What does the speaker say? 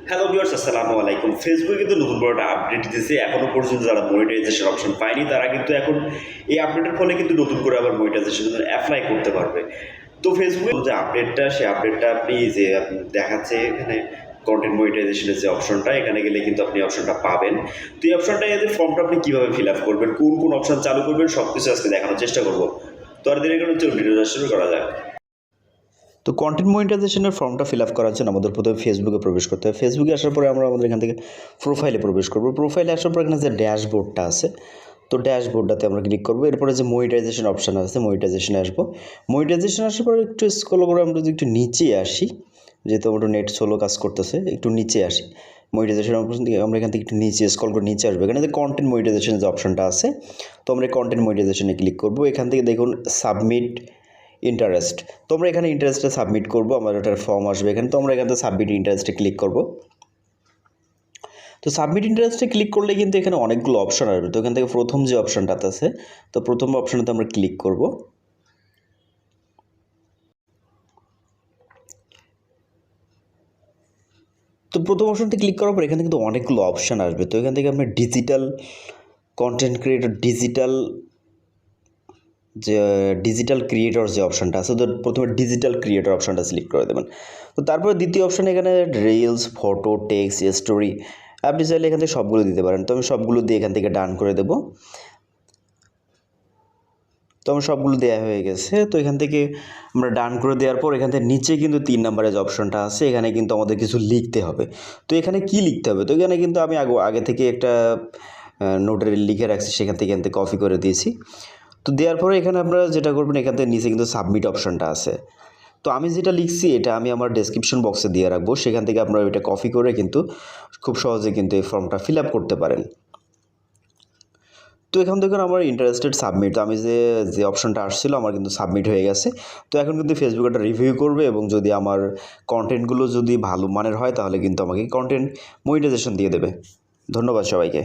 Hello viewers, আসসালামু আলাইকুম। Facebook কিন্তু নতুন বড় একটা আপডেট দিয়েছে। এখনো পর্যন্ত যারা মনিটাইজেশন অপশন পায়নি তারা কিন্তু এখন এই আপডেটের ফলে কিন্তু নতুন করে আবার মনিটাইজেশন অ্যাপ্লাই করতে পারবে। তো ফেসবুক যে আপডেটটা, সেই আপডেটটা আপনি যে দেখাচ্ছে এখানে কন্টেন্ট মনিটাইজেশনের যে অপশনটা, এখানে গেলে কিন্তু আপনি অপশনটা পাবেন। তো এই অপশনটা এদের ফর্মটা আপনি কীভাবে ফিল আপ করবেন, কোন কোন অপশন চালু করবেন, সব কিছু আজকে দেখানোর চেষ্টা করবো। তো আর দেরি করে চলুন ভিডিওটা শুরু করা যাক। তো কন্টেন্ট মনিটাইজেশনের ফর্মটা ফিল আপ করার জন্য আমাদের প্রথমে ফেসবুকে প্রবেশ করতে হবে। ফেসবুকে আসার পরে আমরা আমাদের এখান থেকে প্রোফাইলে প্রবেশ করবো। প্রোফাইলে আসার পর এখানে যে ড্যাশবোর্ডটা আছে, তো ড্যাশবোর্ডটাতে আমরা ক্লিক করবো। এরপরে যে মনিটাইজেশন অপশান আছে, মনিটাইজেশনে আসবো। মনিটাইজেশন আসার পরে একটু স্ক্রল করে আমরা যদি একটু নিচে আসি, যেহেতু আমরা নেট সোলো কাজ করতেছে, একটু নিচে আসি। মনিটাইজেশন অপশন থেকে আমরা এখান থেকে একটু নিচে স্ক্রল করে নিচে আসবো। এখানে যে কন্টেন্ট মনিটাইজেশন যে অপশনটা আছে, তো আমরা কন্টেন্ট মনিটাইজেশনে ক্লিক করবো। এখান থেকে দেখুন সাবমিট ইন্টারেস্ট, তো আমরা এখানে ইন্টারেস্টটা সাবমিট করবো। আমার ওটার ফর্ম আসবে এখানে, তো আমরা এখান থেকে সাবমিট ইন্টারেস্টে ক্লিক করবো। তো সাবমিট ইন্টারেস্টে ক্লিক করলে কিন্তু এখানে অনেকগুলো অপশন আসবে। তো এখান থেকে প্রথম যে অপশনটাতে আছে, তো প্রথম অপশনটাতে আমরা ক্লিক করব। তো প্রথম অপশনটি ক্লিক করার পর এখানে কিন্তু অনেকগুলো অপশন আসবে। তো এখান থেকে আপনি digital content creator, digital creator যে অপশনটা আছে, তো প্রথমে ডিজিটাল ক্রিয়েটর অপশনটা সিলেক্ট করে দেবেন। তো তারপরে দ্বিতীয় অপশানে এখানে রিলস, ফটো, টেক্সট, স্টোরি, আপনি চাইলে এখান থেকে সবগুলো দিতে পারেন। তো আমি সবগুলো দিয়ে এখান থেকে ডান করে দেব। তো আমার সবগুলো দেওয়া হয়ে গেছে। তো এখান থেকে আমরা ডান করে দেওয়ার পর এখান থেকে নিচে কিন্তু 3 নম্বরের যে অপশনটা আছে, এখানে কিন্তু আমাদের কিছু লিখতে হবে। তো এখানে কি লিখতে হবে? তো এখানে কিন্তু আমি আগে থেকে একটা নোটে লিখে রাখছি, সেখান থেকে কপি করে দিয়েছি। তো দেওয়ার পরে এখানে আপনারা যেটা করবেন, এখান থেকে নিচে কিন্তু সাবমিট অপশনটা আছে। তো আমি যেটা লিখছি এটা আমি আমার ডেসক্রিপশন বক্সে দিয়ে রাখবো, সেখান থেকে আপনারা এটা কপি করে কিন্তু খুব সহজে কিন্তু এই ফর্মটা ফিল আপ করতে পারেন। তো এখান থেকে আমার ইন্টারেস্টেড সাবমিট, তো আমি যে অপশনটা আসছিল আমার কিন্তু সাবমিট হয়ে গেছে। তো এখন কিন্তু ফেসবুক একটা রিভিউ করবে, এবং যদি আমার কন্টেন্টগুলো যদি ভালো মানের হয় তাহলে কিন্তু আমাকে কন্টেন্ট মনিটাইজেশন দিয়ে দেবে। ধন্যবাদ সবাইকে।